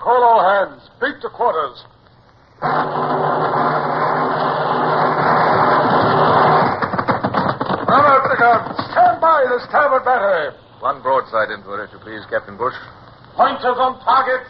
Call all hands. Beat to quarters. Unload the guns. Stand by the starboard battery. One broadside into it, if you please, Captain Bush. Pointers on target.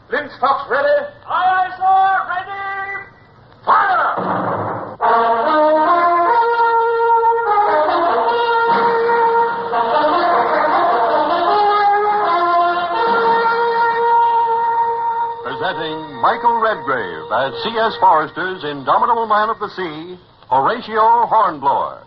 Linstocks ready. Aye, aye, sir. Ready. Fire! Presenting Michael Redgrave as C.S. Forrester's indomitable man of the sea, Horatio Hornblower.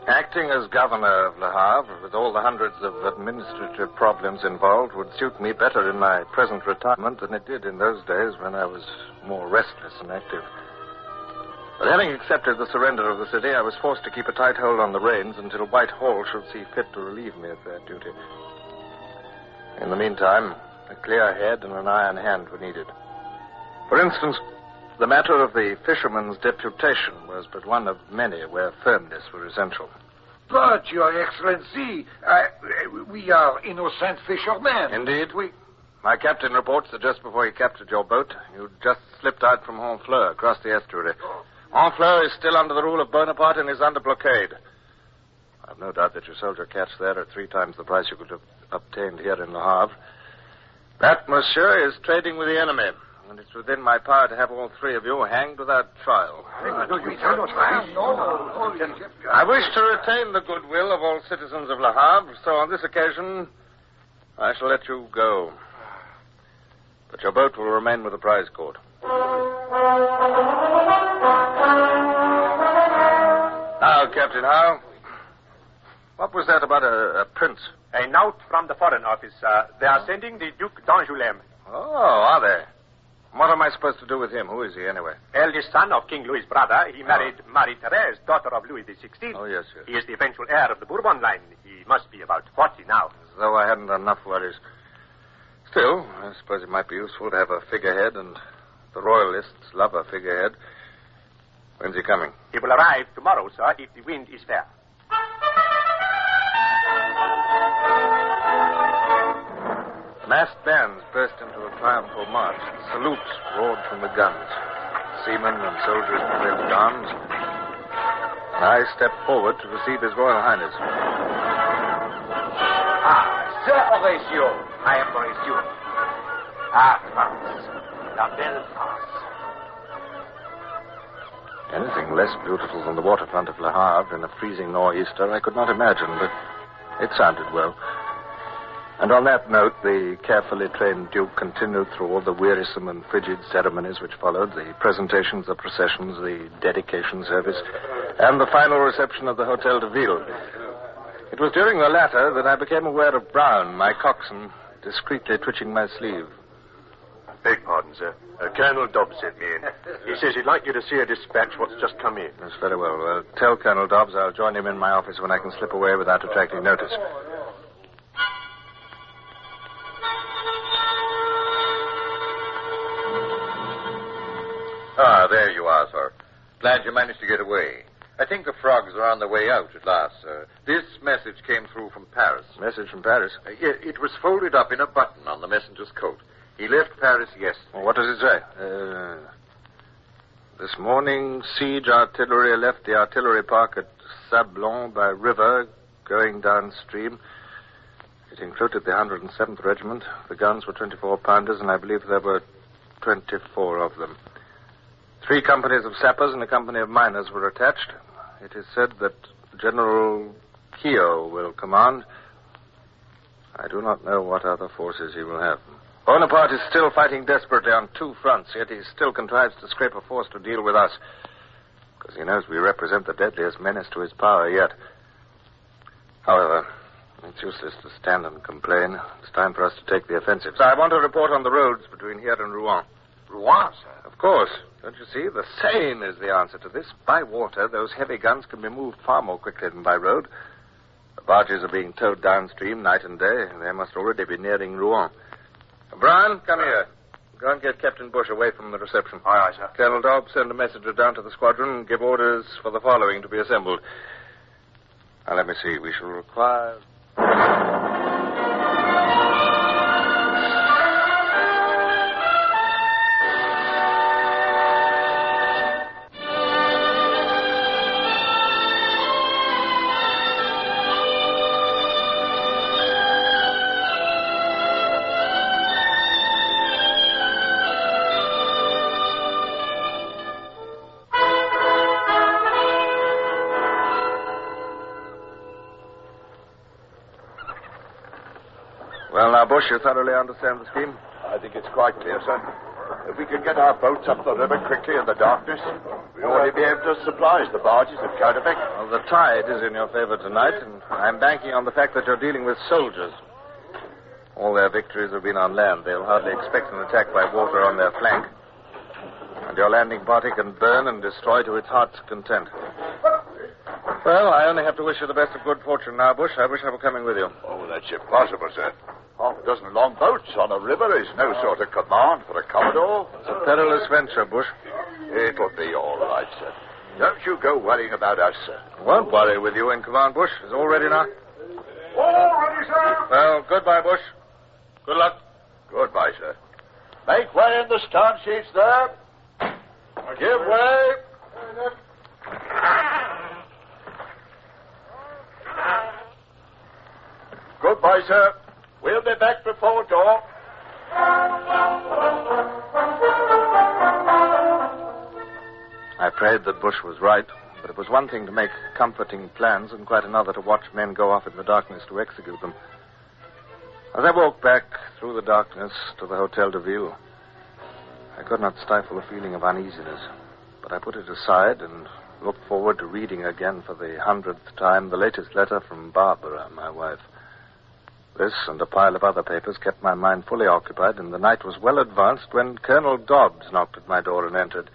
Acting as governor of Le Havre, with all the hundreds of administrative problems involved, would suit me better in my present retirement than it did in those days when I was more restless and active. But having accepted the surrender of the city, I was forced to keep a tight hold on the reins until Whitehall should see fit to relieve me of that duty. In the meantime, a clear head and an iron hand were needed. For instance, the matter of the fishermen's deputation was but one of many where firmness were essential. But, Your Excellency, we are innocent fishermen. Indeed. My captain reports that just before he captured your boat, you just slipped out from Honfleur across the estuary. Honfleur is still under the rule of Bonaparte and is under blockade. I've no doubt that your soldier catch there at 3 times the price you could have obtained here in Le Havre. That, monsieur, is trading with the enemy. And it's within my power to have all 3 of you hanged without trial. I wish to retain the goodwill of all citizens of Le Havre, so on this occasion, I shall let you go. But your boat will remain with the prize court. Now, Captain Howe, what was that about a prince? A note from the Foreign Office. They are sending the Duc d'Angoulême. Oh, are they? What am I supposed to do with him? Who is he, anyway? Eldest son of King Louis's brother. He married Marie-Thérèse, daughter of Louis XVI. Oh, yes, yes. He is the eventual heir of the Bourbon line. He must be about 40 now. As though I hadn't enough worries. Still, I suppose it might be useful to have a figurehead, and the royalists love a figurehead. When's he coming? He will arrive tomorrow, sir, if the wind is fair. Massed bands burst into a triumphal march. Salutes roared from the guns. Seamen and soldiers presented arms. I stepped forward to receive His Royal Highness. Sir Horatio. I am Horatio. France. La belle France. Anything less beautiful than the waterfront of Le Havre in a freezing nor'easter I could not imagine, but it sounded well. And on that note, the carefully trained Duke continued through all the wearisome and frigid ceremonies which followed, the presentations, the processions, the dedication service, and the final reception of the Hotel de Ville. It was during the latter that I became aware of Brown, my coxswain, discreetly twitching my sleeve. Beg pardon, sir. Colonel Dobbs sent me in. He says he'd like you to see a dispatch what's just come in. That's very well. Tell Colonel Dobbs I'll join him in my office when I can slip away without attracting notice. There you are, sir. Glad you managed to get away. I think the frogs are on their way out at last, sir. This message came through from Paris. Message from Paris? It was folded up in a button on the messenger's coat. He left Paris yesterday. Well, what does it say? This morning, siege artillery left the artillery park at Sablon by river, going downstream. It included the 107th Regiment. The guns were 24-pounders, and I believe there were 24 of them. 3 companies of sappers and a company of miners were attached. It is said that General Keogh will command. I do not know what other forces he will have. Bonaparte is still fighting desperately on 2 fronts, yet he still contrives to scrape a force to deal with us, because he knows we represent the deadliest menace to his power yet. However, it's useless to stand and complain. It's time for us to take the offensive. So I want a report on the roads between here and Rouen. Rouen, sir? Of course. Don't you see? The Seine is the answer to this. By water, those heavy guns can be moved far more quickly than by road. The barges are being towed downstream night and day. They must already be nearing Rouen. Brian, come here. Go and get Captain Bush away from the reception. Aye, aye, sir. Colonel Dobbs, send a messenger down to the squadron and give orders for the following to be assembled. Now, let me see. We shall require... Well, now, Bush, you thoroughly understand the scheme? I think it's quite clear, sir. If we could get our boats up the river quickly in the darkness, we ought to be able to supply the barges at Coudevec. Well, the tide is in your favor tonight, and I'm banking on the fact that you're dealing with soldiers. All their victories have been on land. They'll hardly expect an attack by water on their flank. And your landing party can burn and destroy to its heart's content. Well, I only have to wish you the best of good fortune now, Bush. I wish I were coming with you. Oh, that's impossible, sir. Half a dozen long boats on a river is no sort of command for a commodore. It's a perilous venture, Bush. It'll be all right, sir. Don't you go worrying about us, sir. I won't worry with you in command, Bush. Is all ready now? All ready, sir. Well, goodbye, Bush. Good luck. Goodbye, sir. Make way in the stern sheets there. Give way. Goodbye, sir. We'll be back before dawn. I prayed that Bush was right, but it was one thing to make comforting plans and quite another to watch men go off in the darkness to execute them. As I walked back through the darkness to the Hotel de Ville, I could not stifle a feeling of uneasiness, but I put it aside and looked forward to reading again for the 100th time the latest letter from Barbara, my wife. This and a pile of other papers kept my mind fully occupied, and the night was well advanced when Colonel Dobbs knocked at my door and entered.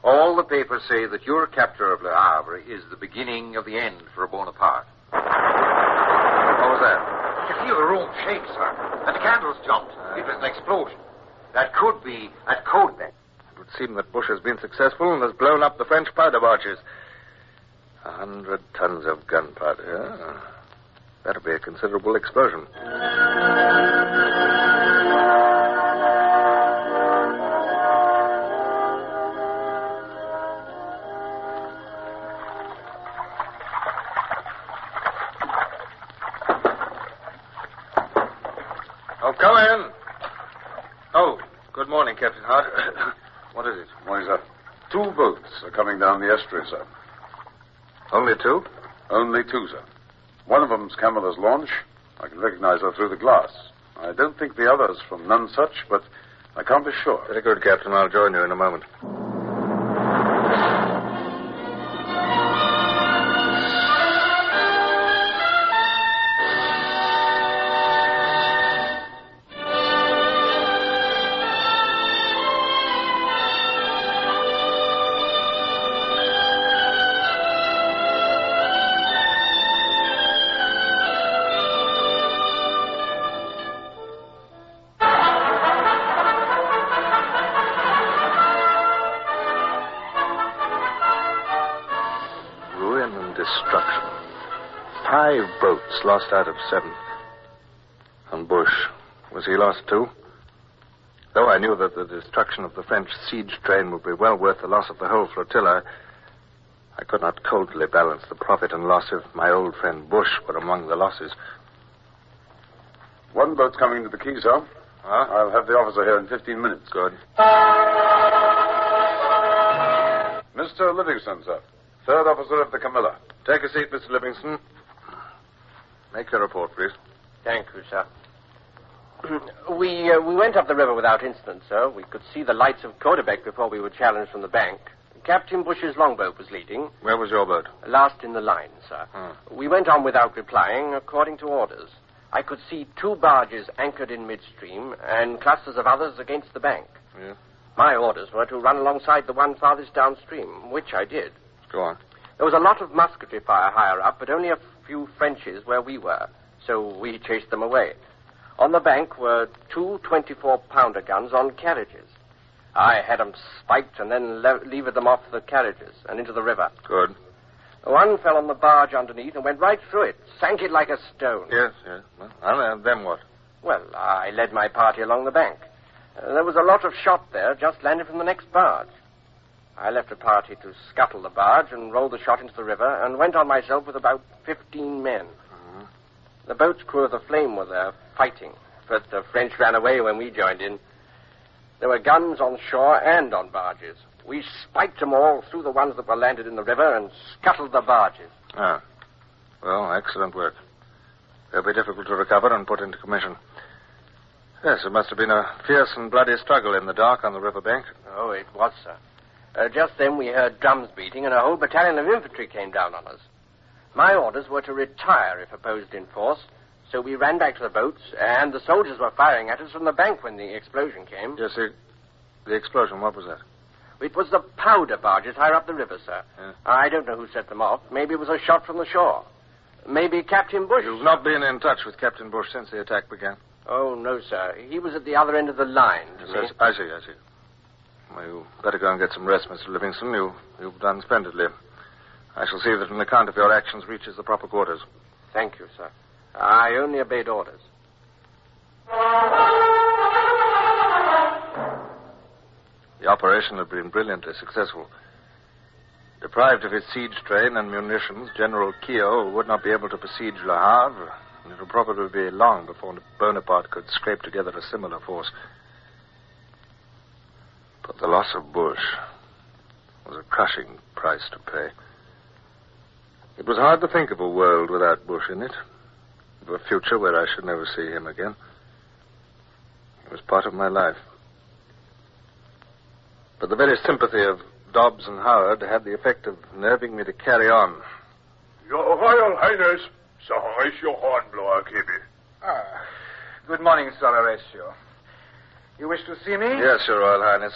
All the papers say that your capture of Le Havre is the beginning of the end for Bonaparte. What was that? I can feel the room shake, sir. And the candles jumped. It was an explosion. That could be at Coudevec. It would seem that Bush has been successful and has blown up the French powder barges. 100 tons of gunpowder. Yeah. That'll be a considerable explosion. Oh, come in. Oh, good morning, Captain Hart. What is it? Morning, sir. 2 boats are coming down the estuary, sir. Only 2? Only 2, sir. One of them's Camilla's launch. I can recognize her through the glass. I don't think the other's from Nonsuch, but I can't be sure. Very good, Captain. I'll join you in a moment. 5 boats lost out of 7. And Bush, was he lost too? Though I knew that the destruction of the French siege train would be well worth the loss of the whole flotilla, I could not coldly balance the profit and loss if my old friend Bush were among the losses. 1 boat's coming to the quay, sir. Huh? I'll have the officer here in 15 minutes. Good. Mr. Livingston, sir. 3rd officer of the Camilla. Take a seat, Mr. Livingston. Make your report, please. Thank you, sir. We went up the river without incident, sir. We could see the lights of Codebek before we were challenged from the bank. Captain Bush's longboat was leading. Where was your boat? Last in the line, sir. We went on without replying, according to orders. I could see 2 barges anchored in midstream and clusters of others against the bank. Yeah. My orders were to run alongside the one farthest downstream, which I did. Go on. There was a lot of musketry fire higher up, but only a few Frenchies where we were, so we chased them away. On the bank were 2 24-pounder guns on carriages. I had them spiked and then levered them off the carriages and into the river. Good. One fell on the barge underneath and went right through it, sank it like a stone. Yes. Well, and then what? Well, I led my party along the bank. There was a lot of shot there, just landed from the next barge. I left a party to scuttle the barge and roll the shot into the river and went on myself with about 15 men. Mm-hmm. The boat's crew of the Flame were there fighting, but the French ran away when we joined in. There were guns on shore and on barges. We spiked them all through the ones that were landed in the river and scuttled the barges. Ah. Well, excellent work. They'll be difficult to recover and put into commission. Yes, it must have been a fierce and bloody struggle in the dark on the riverbank. Oh, it was, sir. Just then we heard drums beating and a whole battalion of infantry came down on us. My orders were to retire if opposed in force, so we ran back to the boats, and the soldiers were firing at us from the bank when the explosion came. Yes, the explosion, what was that? It was the powder barges higher up the river, sir. Yeah. I don't know who set them off. Maybe it was a shot from the shore. Maybe Captain Bush... You've not been in touch with Captain Bush since the attack began? Oh, no, sir. He was at the other end of the line. Yes, I see. Well, you better go and get some rest, Mr. Livingston. You've done splendidly. I shall see that an account of your actions reaches the proper quarters. Thank you, sir. I only obeyed orders. The operation had been brilliantly successful. Deprived of his siege train and munitions, General Keogh would not be able to besiege Le Havre, and it would probably be long before Bonaparte could scrape together a similar force. But the loss of Bush was a crushing price to pay. It was hard to think of a world without Bush in it, of a future where I should never see him again. He was part of my life. But the very sympathy of Dobbs and Howard had the effect of nerving me to carry on. Your Royal Highness, Sir Horatio Hornblower, KB. Good morning, Sir Horatio. You wish to see me? Yes, Your Royal Highness.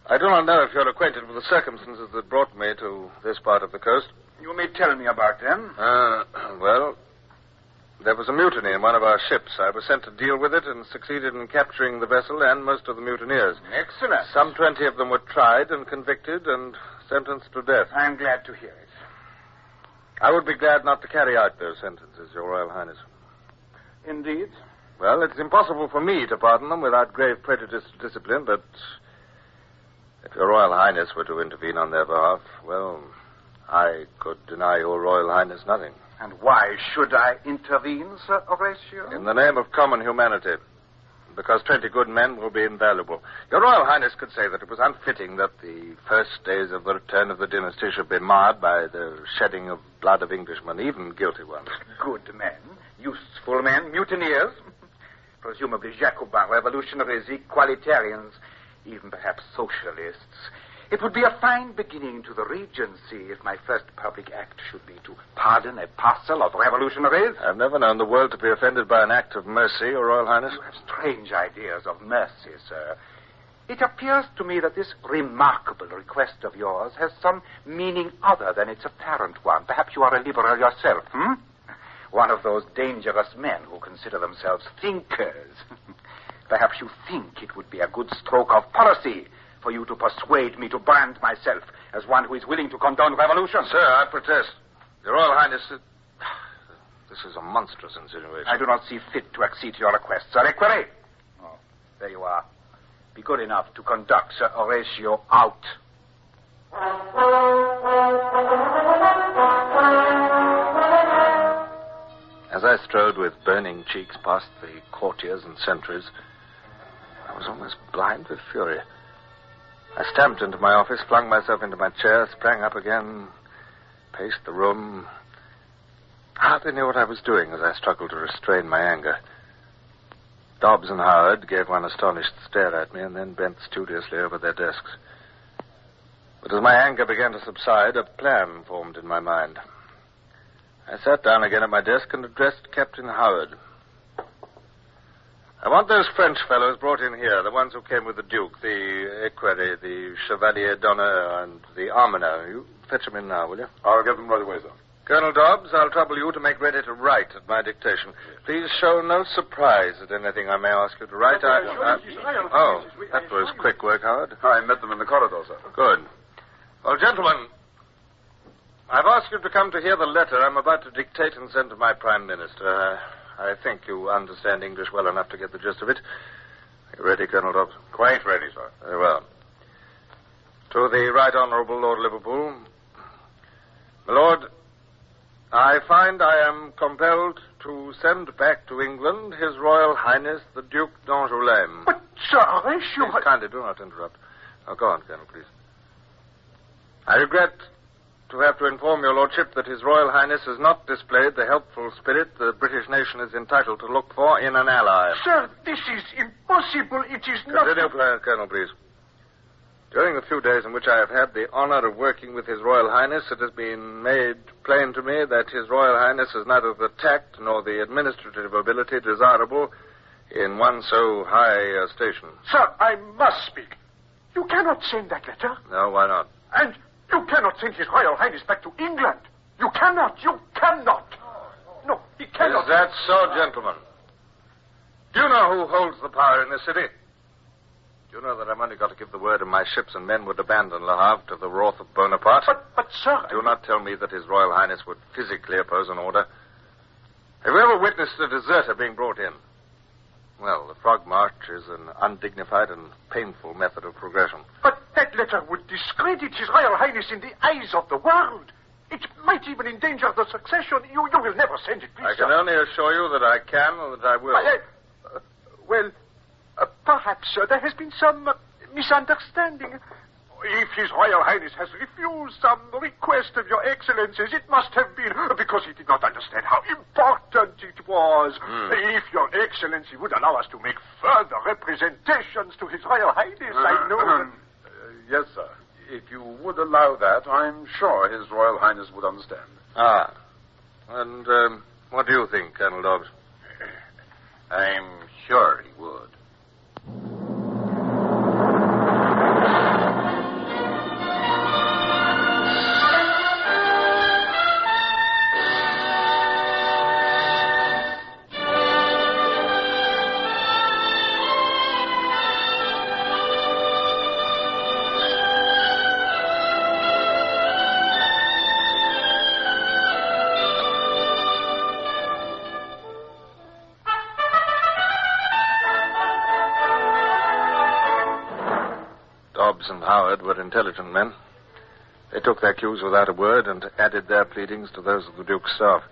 I do not know if you're acquainted with the circumstances that brought me to this part of the coast. You may tell me about them. Well, there was a mutiny in one of our ships. I was sent to deal with it and succeeded in capturing the vessel and most of the mutineers. Excellent. Some 20 of them were tried and convicted and sentenced to death. I'm glad to hear it. I would be glad not to carry out those sentences, Your Royal Highness. Indeed? Well, it's impossible for me to pardon them without grave prejudice to discipline, but if Your Royal Highness were to intervene on their behalf, well, I could deny Your Royal Highness nothing. And why should I intervene, Sir Horatio? In the name of common humanity. Because 20 good men will be invaluable. Your Royal Highness could say that it was unfitting that the first days of the return of the dynasty should be marred by the shedding of blood of Englishmen, even guilty ones. Good men, useful men, mutineers, presumably Jacobin revolutionaries, equalitarians, even perhaps socialists. It would be a fine beginning to the Regency if my first public act should be to pardon a parcel of revolutionaries. I've never known the world to be offended by an act of mercy, Your Royal Highness. You have strange ideas of mercy, sir. It appears to me that this remarkable request of yours has some meaning other than its apparent one. Perhaps you are a liberal yourself, One of those dangerous men who consider themselves thinkers. Perhaps you think it would be a good stroke of policy for you to persuade me to brand myself as one who is willing to condone revolution. Sir, I protest. Your Royal Highness... This is a monstrous insinuation. I do not see fit to accede to your request, Sir Equerry. Oh, there you are. Be good enough to conduct Sir Horatio out. As I strode with burning cheeks past the courtiers and sentries, I was almost blind with fury. I stamped into my office, flung myself into my chair, sprang up again, paced the room. I hardly knew what I was doing as I struggled to restrain my anger. Dobbs and Howard gave one astonished stare at me and then bent studiously over their desks. But as my anger began to subside, a plan formed in my mind. I sat down again at my desk and addressed Captain Howard. I want those French fellows brought in here, the ones who came with the Duke, the Equerry, the Chevalier d'Honneur, and the Almoner. You fetch them in now, will you? I'll get them right away, sir. Colonel Dobbs, I'll trouble you to make ready to write at my dictation. Please show no surprise at anything I may ask you to write. Oh, that was quick work, Howard. I met them in the corridor, sir. Good. Well, gentlemen, I've asked you to come to hear the letter I'm about to dictate and send to my Prime Minister. I think you understand English well enough to get the gist of it. Are you ready, Colonel Dobbs? Quite ready, sir. Very well. To the Right Honourable Lord Liverpool. My Lord, I find I am compelled to send back to England His Royal Highness the Duke d'Angoulême. But, Sir Horatio... Please, kindly do not interrupt. Now, go on, Colonel, please. I regret to have to inform your lordship that His Royal Highness has not displayed the helpful spirit the British nation is entitled to look for in an ally. Sir, this is impossible. It is not... Continue, Colonel, please. During the few days in which I have had the honor of working with His Royal Highness, it has been made plain to me that His Royal Highness has neither the tact nor the administrative ability desirable in one so high a station. Sir, I must speak. You cannot send that letter. No, why not? And you cannot send His Royal Highness back to England. You cannot. You cannot. No, he cannot. Is that so, gentlemen? Do you know who holds the power in this city? Do you know that I've only got to give the word and my ships and men would abandon Le Havre to the wrath of Bonaparte? But, sir... Do not tell me that His Royal Highness would physically oppose an order. Have you ever witnessed a deserter being brought in? Well, the Frog March is an undignified and painful method of progression. But that letter would discredit His Royal Highness in the eyes of the world. It might even endanger the succession. You will never send it, please, I can only assure you that I can or that I will. Perhaps, sir, there has been some misunderstanding. If His Royal Highness has refused some request of Your Excellencies, it must have been because he did not understand how important it was. If Your Excellency would allow us to make further representations to His Royal Highness, I know... Yes, sir. If you would allow that, I'm sure His Royal Highness would understand. Ah. And what do you think, Colonel Dobbs? I'm sure he would. Dobbs and Howard were intelligent men. They took their cues without a word and added their pleadings to those of the Duke's staff.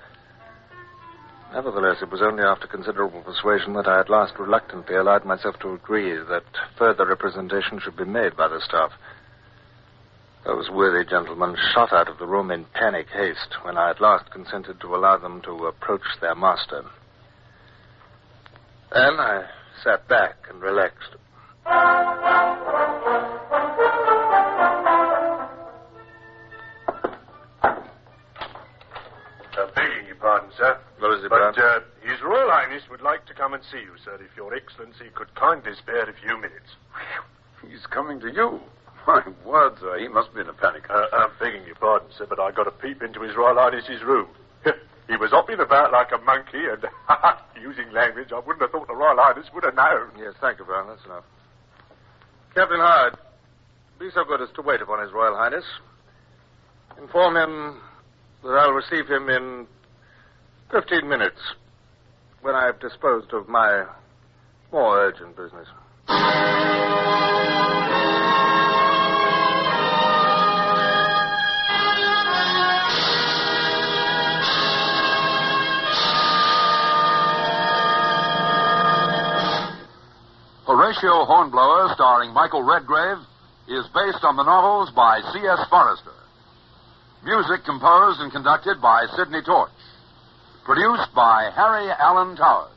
Nevertheless, it was only after considerable persuasion that I at last reluctantly allowed myself to agree that further representation should be made by the staff. Those worthy gentlemen shot out of the room in panic haste when I at last consented to allow them to approach their master. Then I sat back and relaxed. Begging your pardon, sir. What is it, But Brown? His Royal Highness would like to come and see you, sir, if Your Excellency could kindly spare a few minutes. He's coming to you. My word, sir, he must be in a panic. I'm begging your pardon, sir, but I got a peep into His Royal Highness's room. He was hopping about like a monkey and using language I wouldn't have thought the Royal Highness would have known. Yes, thank you, Brown. That's enough. Captain Howard, be so good as to wait upon His Royal Highness. Inform him that I'll receive him in 15 minutes, when I've disposed of my more urgent business. Horatio Hornblower, starring Michael Redgrave, is based on the novels by C.S. Forrester. Music composed and conducted by Sidney Torch. Produced by Harry Allen Towers.